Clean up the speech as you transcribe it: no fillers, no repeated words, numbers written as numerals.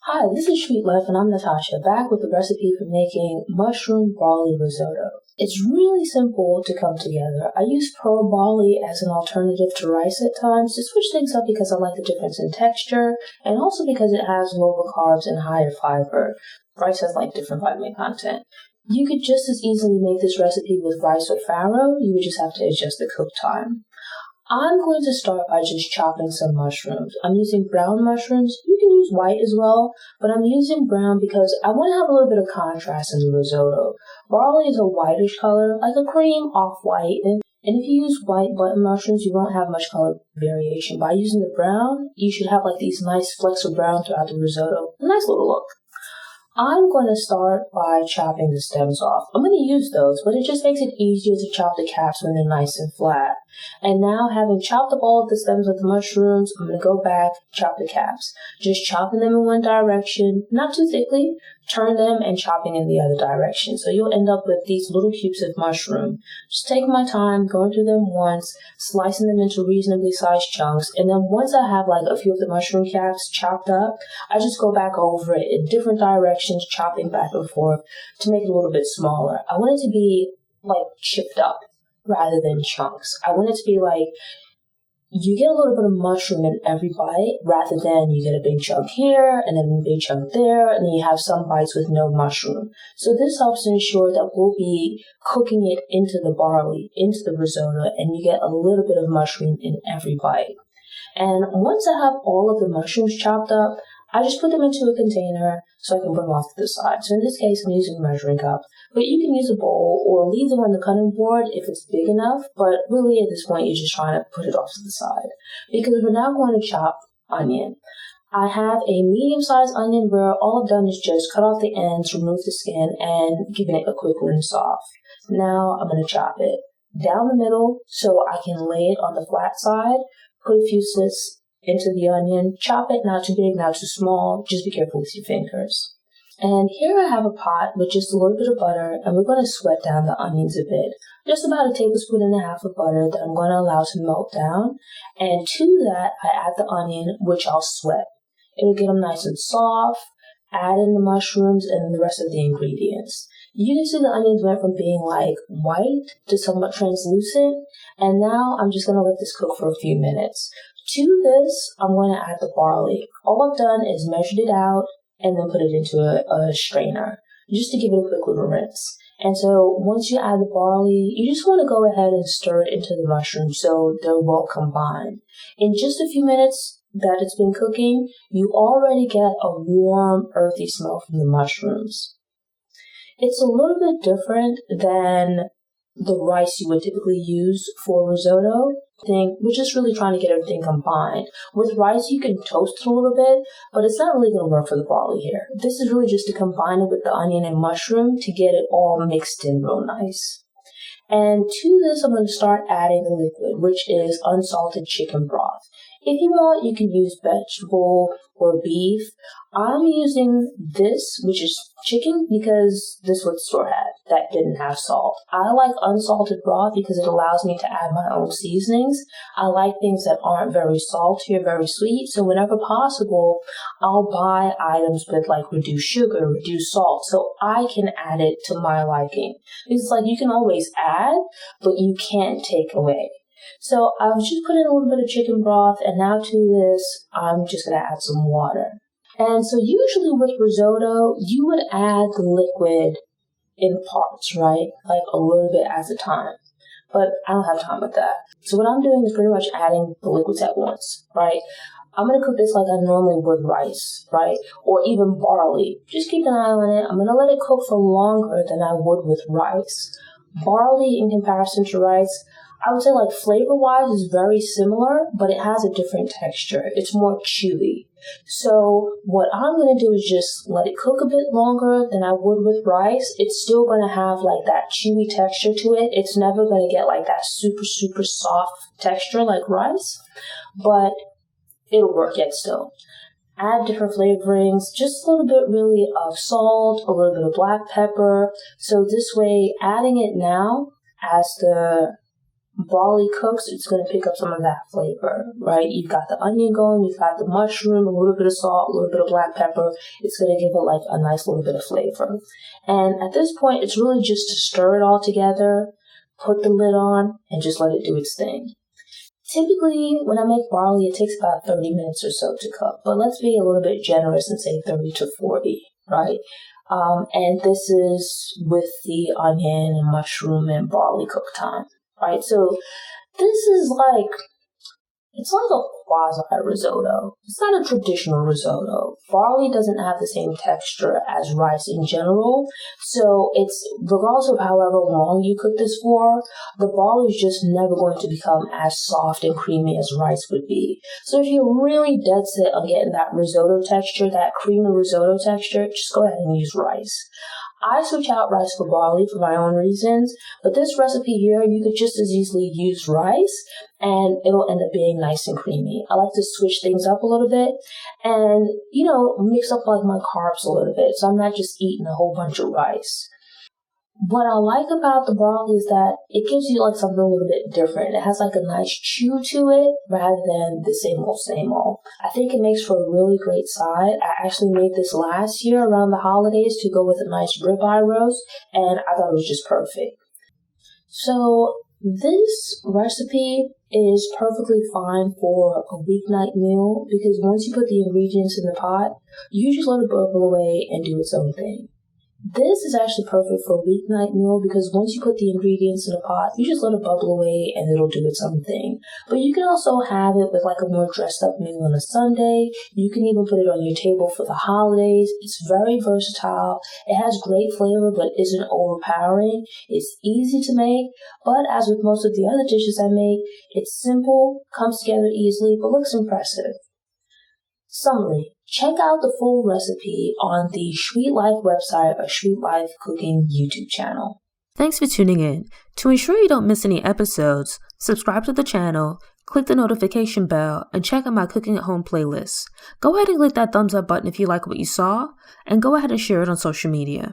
Hi, this is Sweet Life and I'm Natasha, back with the recipe for making mushroom barley risotto. It's really simple to come together. I use pearl barley as an alternative to rice at times to switch things up because I like the difference in texture and also because it has lower carbs and higher fiber. Rice has different vitamin content. You could just as easily make this recipe with rice or farro. You would just have to adjust the cook time. I'm going to start by just chopping some mushrooms. I'm using brown mushrooms. You can use white as well, but I'm using brown because I want to have a little bit of contrast in the risotto. Barley is a whitish color, like a cream off-white, and if you use white button mushrooms, you won't have much color variation. By using the brown, you should have these nice flecks of brown throughout the risotto. A nice little look. I'm going to start by chopping the stems off. I'm going to use those, but it just makes it easier to chop the caps when they're nice and flat. And now, having chopped up all of the stems of the mushrooms, I'm going to go back, chop the caps. Just chopping them in one direction, not too thickly, turn them and chopping in the other direction. So you'll end up with these little cubes of mushroom. Just taking my time, going through them once, slicing them into reasonably sized chunks, and then once I have a few of the mushroom caps chopped up, I just go back over it in different directions, chopping back and forth to make it a little bit smaller. I want it to be chipped up rather than chunks. I want it to be you get a little bit of mushroom in every bite rather than you get a big chunk here and then a big chunk there and then you have some bites with no mushroom. So this helps to ensure that we'll be cooking it into the barley, into the risotto, and you get a little bit of mushroom in every bite. And once I have all of the mushrooms chopped up, I just put them into a container so I can put them off to the side. So in this case, I'm using a measuring cup, but you can use a bowl or leave them on the cutting board if it's big enough. But really at this point, you're just trying to put it off to the side because we're now going to chop onion. I have a medium-sized onion where all I've done is just cut off the ends, remove the skin, and giving it a quick rinse off. Now I'm going to chop it down the middle so I can lay it on the flat side, put a few slits into the onion, chop it not too big, not too small, just be careful with your fingers. And here I have a pot with just a little bit of butter, and we're going to sweat down the onions a bit. Just about a tablespoon and a half of butter that I'm going to allow to melt down. And to that, I add the onion, which I'll sweat. It'll get them nice and soft, add in the mushrooms and the rest of the ingredients. You can see the onions went from being white to somewhat translucent, and now I'm just going to let this cook for a few minutes. To this, I'm going to add the barley. All I've done is measured it out and then put it into a strainer just to give it a quick little rinse. And so once you add the barley, you just want to go ahead and stir it into the mushrooms so they're well combined. In just a few minutes that it's been cooking, you already get a warm, earthy smell from the mushrooms. It's a little bit different than the rice you would typically use for risotto. We're just really trying to get everything combined. With rice, you can toast it a little bit, but it's not really going to work for the barley here. This is really just to combine it with the onion and mushroom to get it all mixed in real nice. And to this, I'm going to start adding the liquid, which is unsalted chicken broth. If you want, you can use vegetable or beef. I'm using this, which is chicken, because this was the store had that didn't have salt. I like unsalted broth because it allows me to add my own seasonings. I like things that aren't very salty or very sweet, so whenever possible, I'll buy items with reduced sugar, reduced salt, so I can add it to my liking. It's you can always add, but you can't take away. So I've just put in a little bit of chicken broth, and now to this, I'm just going to add some water. And so usually with risotto, you would add the liquid in parts, right? A little bit at a time. But I don't have time with that. So what I'm doing is pretty much adding the liquids at once, right? I'm going to cook this like I normally would rice, right? Or even barley. Just keep an eye on it. I'm going to let it cook for longer than I would with rice. Barley, in comparison to rice, I would say flavor-wise is very similar, but it has a different texture. It's more chewy. So what I'm going to do is just let it cook a bit longer than I would with rice. It's still going to have that chewy texture to it. It's never going to get that super, super soft texture like rice, but it'll work yet still. Add different flavorings, just a little bit really of salt, a little bit of black pepper. So this way, adding it now as the barley cooks, it's going to pick up some of that flavor, right? You've got the onion going, you've got the mushroom, a little bit of salt, a little bit of black pepper. It's going to give it like a nice little bit of flavor. And at this point, it's really just to stir it all together, put the lid on, and just let it do its thing. Typically, when I make barley, it takes about 30 minutes or so to cook, but let's be a little bit generous and say 30 to 40, right? And this is with the onion and mushroom and barley cook time, right? So this is like, it's like a quasi-risotto. It's not a traditional risotto. Barley doesn't have the same texture as rice in general. So it's, regardless of however long you cook this for, the barley is just never going to become as soft and creamy as rice would be. So if you're really dead set on getting that risotto texture, that creamy risotto texture, just go ahead and use rice. I switch out rice for barley for my own reasons, but this recipe here, you could just as easily use rice and it'll end up being nice and creamy. I like to switch things up a little bit and, mix up like my carbs a little bit, so I'm not just eating a whole bunch of rice. What I like about the barley is that it gives you like something a little bit different. It has like a nice chew to it rather than the same old, same old. I think it makes for a really great side. I actually made this last year around the holidays to go with a nice ribeye roast, and I thought it was just perfect. So this recipe is perfectly fine for a weeknight meal because once you put the ingredients in the pot, you just let it bubble away and do its own thing. This is actually perfect for a weeknight meal because once you put the ingredients in a pot, you just let it bubble away and it'll do its own thing. But you can also have it with like a more dressed up meal on a Sunday. You can even put it on your table for the holidays. It's very versatile. It has great flavor but isn't overpowering. It's easy to make, but as with most of the other dishes I make, it's simple, comes together easily, but looks impressive. Summary. Check out the full recipe on the Sweet Life website or Sweet Life Cooking YouTube channel. Thanks for tuning in. To ensure you don't miss any episodes, subscribe to the channel, click the notification bell, and check out my Cooking at Home playlist. Go ahead and click that thumbs up button if you like what you saw, and go ahead and share it on social media.